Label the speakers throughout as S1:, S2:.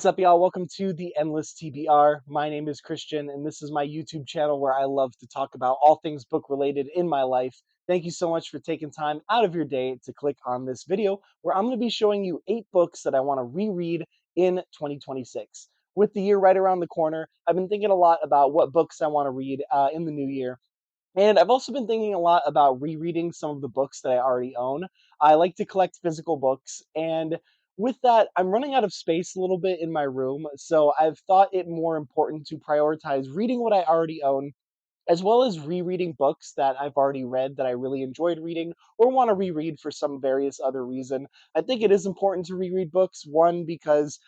S1: What's up, y'all? Welcome to the Endless TBR. My name is Christian, and this is my YouTube channel where I love to talk about all things book related in my life. Thank you so much for taking time out of your day to click on this video where I'm going to be showing you 8 books that I want to reread in 2026. With the year right around the corner, I've been thinking a lot about what books I want to read in the new year. And I've also been thinking a lot about rereading some of the books that I already own. I like to collect physical books, and with that, I'm running out of space a little bit in my room, so I've thought it more important to prioritize reading what I already own, as well as rereading books that I've already read that I really enjoyed reading or want to reread for some various other reason. I think it is important to reread books, one, because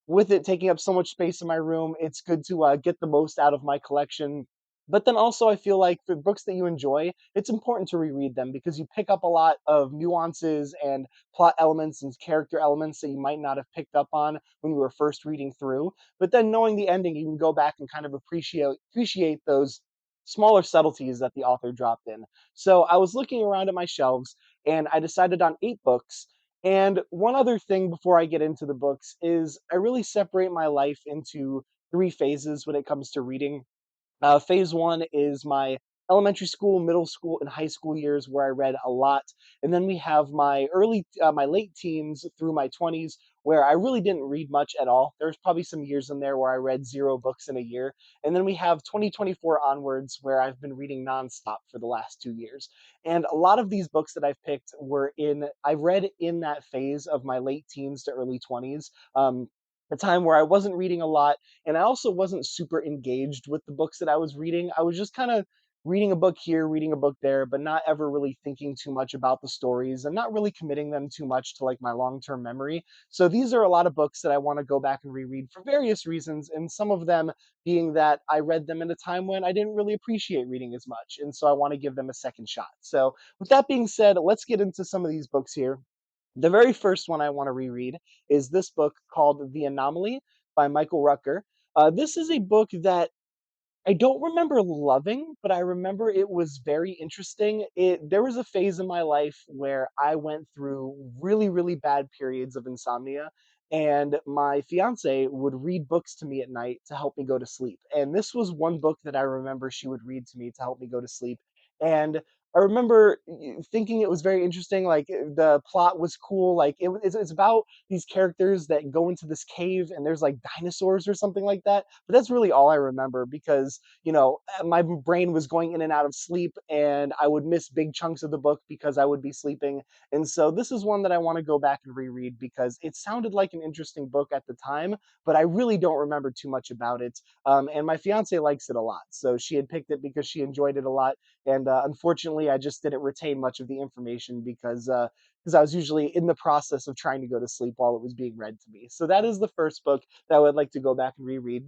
S1: with it taking up so much space in my room, it's good to get the most out of my collection. But then also, I feel like for books that you enjoy, it's important to reread them because you pick up a lot of nuances and plot elements and character elements that you might not have picked up on when you were first reading through. But then knowing the ending, you can go back and kind of appreciate those smaller subtleties that the author dropped in. So I was looking around at my shelves and I decided on 8 books, and one other thing before I get into the books is I really separate my life into 3 phases when it comes to reading. Phase one is my elementary school, middle school, and high school years where I read a lot, and then we have my late teens through my 20s where I really didn't read much at all. There's probably some years in there where I read 0 books in a year, and then we have 2024 onwards where I've been reading nonstop for the last 2 years. And a lot of these books that I've picked I read in that phase of my late teens to early 20s. A time where I wasn't reading a lot, and I also wasn't super engaged with the books that I was reading. I was just kind of reading a book here, reading a book there, but not ever really thinking too much about the stories and not really committing them too much to like my long-term memory. So these are a lot of books that I want to go back and reread for various reasons, and some of them being that I read them in a time when I didn't really appreciate reading as much, and so I want to give them a second shot. So with that being said, let's get into some of these books here. The very first one I want to reread is this book called The Anomaly by Michael Rucker. This is a book that I don't remember loving, but I remember it was very interesting. There was a phase in my life where I went through really, really bad periods of insomnia, and my fiance would read books to me at night to help me go to sleep. And this was one book that I remember she would read to me to help me go to sleep. And I remember thinking it was very interesting. Like the plot was cool. Like it's about these characters that go into this cave and there's like dinosaurs or something like that. But that's really all I remember because my brain was going in and out of sleep, and I would miss big chunks of the book because I would be sleeping. And so this is one that I want to go back and reread because it sounded like an interesting book at the time, but I really don't remember too much about it. And my fiance likes it a lot, so she had picked it because she enjoyed it a lot. And unfortunately, I just didn't retain much of the information because I was usually in the process of trying to go to sleep while it was being read to me. So that is the first book that I would like to go back and reread.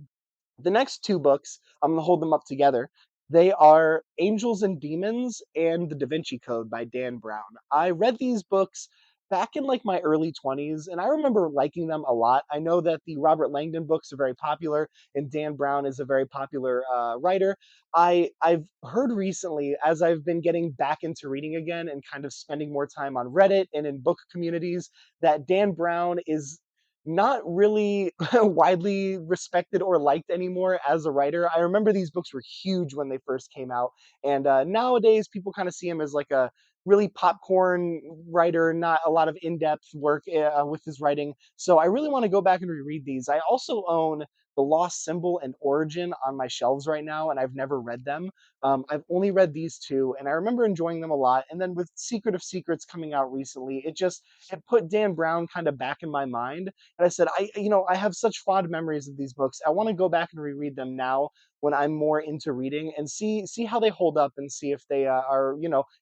S1: The next 2 books, I'm gonna hold them up together. They are Angels and Demons and The Da Vinci Code by Dan Brown. I read these books back in like my early 20s, and I remember liking them a lot. I know that the Robert Langdon books are very popular, and Dan Brown is a very popular writer. I've heard recently, as I've been getting back into reading again and kind of spending more time on Reddit and in book communities, that Dan Brown is not really widely respected or liked anymore as a writer. I remember these books were huge when they first came out, and nowadays people kind of see him as like a really popcorn writer, not a lot of in-depth work with his writing. So I really want to go back and reread these. I also own The Lost Symbol and Origin on my shelves right now, and I've never read them. I've only read these two, and I remember enjoying them a lot. And then with Secret of Secrets coming out recently, it put Dan Brown kind of back in my mind, and I said, I have such fond memories of these books. I want to go back and reread them now when I'm more into reading and see how they hold up and see if they are,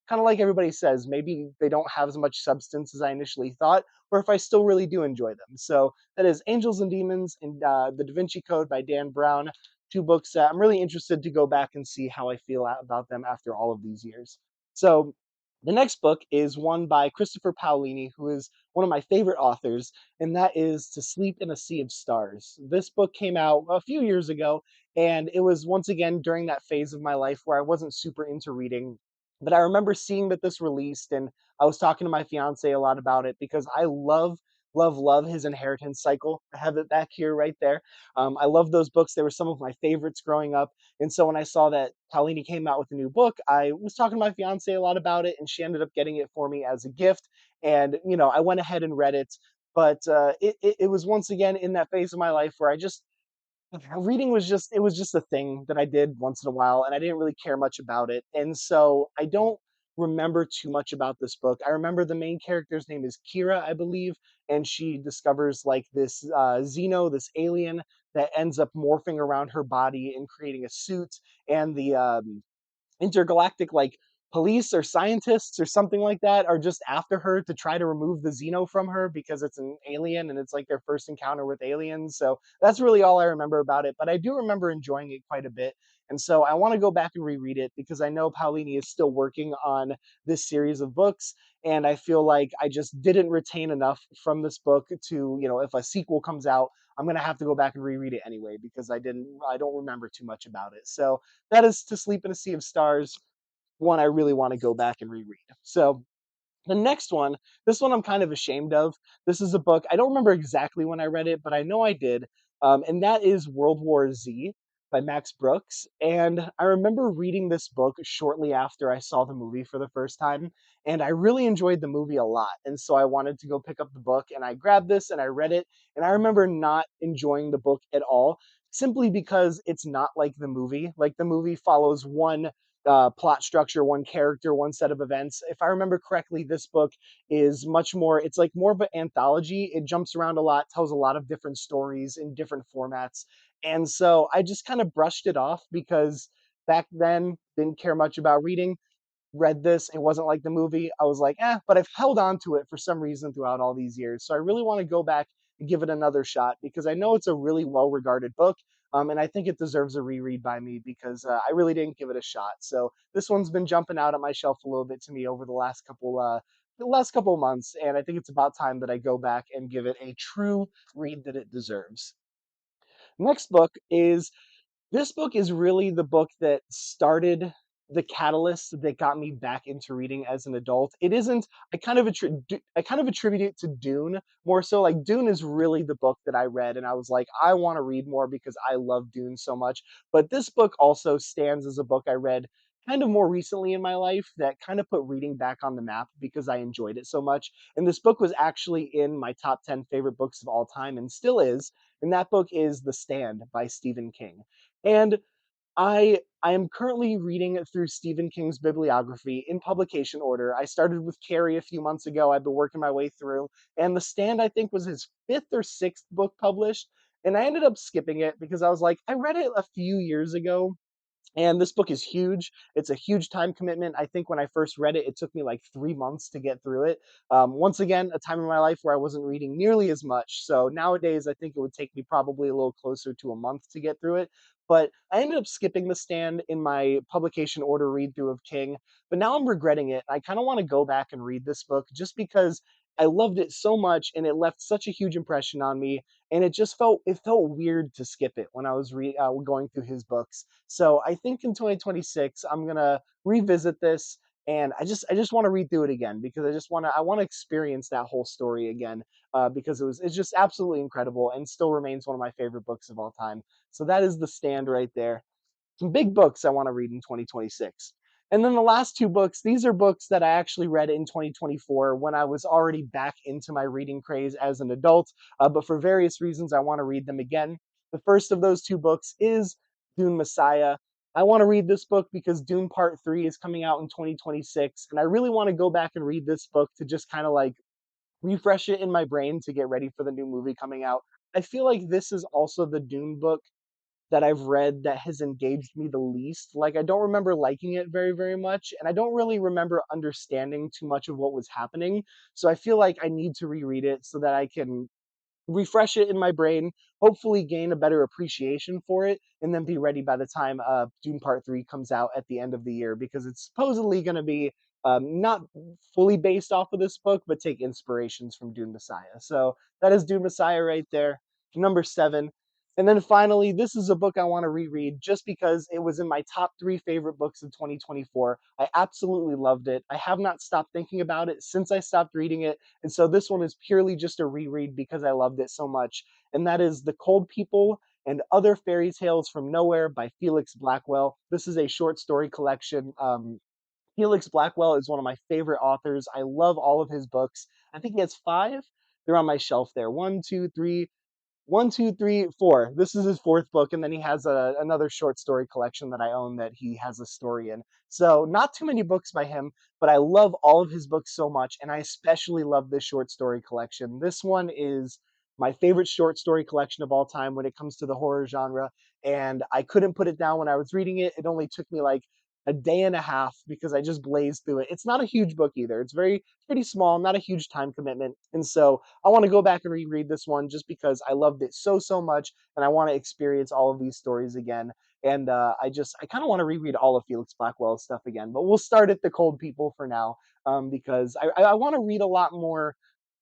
S1: kind of like everybody says, maybe they don't have as much substance as I initially thought, or if I still really do enjoy them. So that is Angels and Demons and The Da Vinci Code by Dan Brown. 2 books that I'm really interested to go back and see how I feel about them after all of these years. So the next book is one by Christopher Paolini, who is one of my favorite authors, and that is To Sleep in a Sea of Stars. This book came out a few years ago, and it was once again during that phase of my life where I wasn't super into reading. But I remember seeing that this released, and I was talking to my fiance a lot about it because I love Love, love His Inheritance Cycle. I have it back here right there. I love those books. They were some of my favorites growing up. And so when I saw that Paulini came out with a new book, I was talking to my fiance a lot about it, and she ended up getting it for me as a gift. And, I went ahead and read it. But it was once again in that phase of my life where reading was just a thing that I did once in a while, and I didn't really care much about it. And so I don't remember too much about this book. I remember the main character's name is Kira, I believe, and she discovers like this Xeno, this alien that ends up morphing around her body and creating a suit. And the intergalactic like police or scientists or something like that are just after her to try to remove the Xeno from her because it's an alien and it's like their first encounter with aliens. So that's really all I remember about it. But I do remember enjoying it quite a bit. And so I want to go back and reread it because I know Paolini is still working on this series of books. And I feel like I just didn't retain enough from this book to, if a sequel comes out, I'm gonna have to go back and reread it anyway because I don't remember too much about it. So that is To Sleep in a Sea of Stars, one I really want to go back and reread. So the next one, this one I'm kind of ashamed of. This is a book, I don't remember exactly when I read it, but I know I did. And that is World War Z by Max Brooks. And I remember reading this book shortly after I saw the movie for the first time. And I really enjoyed the movie a lot. And so I wanted to go pick up the book and I grabbed this and I read it. And I remember not enjoying the book at all, simply because it's not like the movie. Like the movie follows one plot structure, one character, one set of events. If I remember correctly, this book is much more, it's like more of an anthology. It jumps around a lot, tells a lot of different stories in different formats. And so I just kind of brushed it off because back then didn't care much about reading. Read this, it wasn't like the movie. I was like, but I've held on to it for some reason throughout all these years. So I really want to go back and give it another shot because I know it's a really well regarded book. And I think it deserves a reread by me because I really didn't give it a shot. So this one's been jumping out at my shelf a little bit to me over the last couple of months, and I think it's about time that I go back and give it a true read that it deserves. Next book is This book is really the book that started the catalyst that got me back into reading as an adult. It isn't I kind of attribute it to Dune more so. Like Dune is really the book that I read and I was like, I want to read more because I love Dune so much. But this book also stands as a book I read kind of more recently in my life that kind of put reading back on the map because I enjoyed it so much. And this book was actually in my top 10 favorite books of all time and still is. And that book is The Stand by Stephen King. And I am currently reading through Stephen King's bibliography in publication order. I started with Carrie a few months ago. I've been working my way through, and The Stand I think was his fifth or sixth book published. And I ended up skipping it because I was like, I read it a few years ago and this book is huge. It's a huge time commitment. I think when I first read it, it took me like 3 months to get through it. Once again, a time in my life where I wasn't reading nearly as much. So nowadays, I think it would take me probably a little closer to a month to get through it. But I ended up skipping The Stand in my publication order read through of King. But now I'm regretting it. I kind of want to go back and read this book just because I loved it so much and it left such a huge impression on me. And it felt weird to skip it when I was going through his books. So I think in 2026 I'm gonna revisit this, and I just want to read through it again because I want to experience that whole story again because it's just absolutely incredible and still remains one of my favorite books of all time. So that is The Stand right there. Some big books I want to read in 2026. And then the last two books, these are books that I actually read in 2024 when I was already back into my reading craze as an adult, but for various reasons, I want to read them again. The first of those two books is Dune Messiah. I want to read this book because Dune Part 3 is coming out in 2026, and I really want to go back and read this book to just kind of like refresh it in my brain to get ready for the new movie coming out. I feel like this is also the Dune book that I've read that has engaged me the least. Like, I don't remember liking it very, very much, and I don't really remember understanding too much of what was happening. So I feel like I need to reread it so that I can refresh it in my brain, hopefully gain a better appreciation for it, and then be ready by the time Dune Part 3 comes out at the end of the year because it's supposedly going to be not fully based off of this book, but take inspirations from Dune Messiah. So that is Dune Messiah right there. Number seven. And then finally, this is a book I want to reread just because it was in my top 3 favorite books of 2024. I absolutely loved it. I have not stopped thinking about it since I stopped reading it. And so this one is purely just a reread because I loved it so much. And that is The Cold People and Other Fairy Tales from Nowhere by Felix Blackwell. This is a short story collection. Felix Blackwell is one of my favorite authors. I love all of his books. I think he has 5. They're on my shelf there. One, two, three, four. This is his 4th book, and then he has another short story collection that I own that he has a story in. So not too many books by him, but I love all of his books so much, and I especially love this short story collection. This one is my favorite short story collection of all time when it comes to the horror genre, and I couldn't put it down when I was reading it. It only took me like a day and a half because I just blazed through it. It's not a huge book either. It's pretty small, not a huge time commitment. And so I want to go back and reread this one just because I loved it so much, and I want to experience all of these stories again. And I kind of want to reread all of Felix Blackwell's stuff again. But we'll start at The Cold People for now, because I want to read a lot more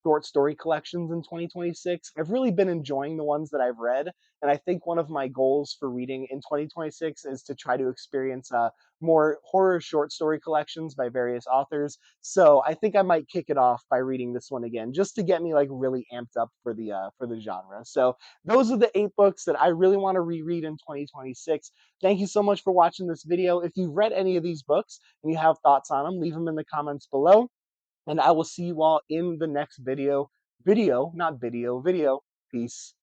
S1: short story collections in 2026. I've really been enjoying the ones that I've read, and I think one of my goals for reading in 2026 is to try to experience more horror short story collections by various authors. So I think I might kick it off by reading this one again, just to get me like really amped up for the genre. So those are the 8 books that I really want to reread in 2026. Thank you so much for watching this video. If you've read any of these books and you have thoughts on them, leave them in the comments below. And I will see you all in the next video. Not video, video. Peace.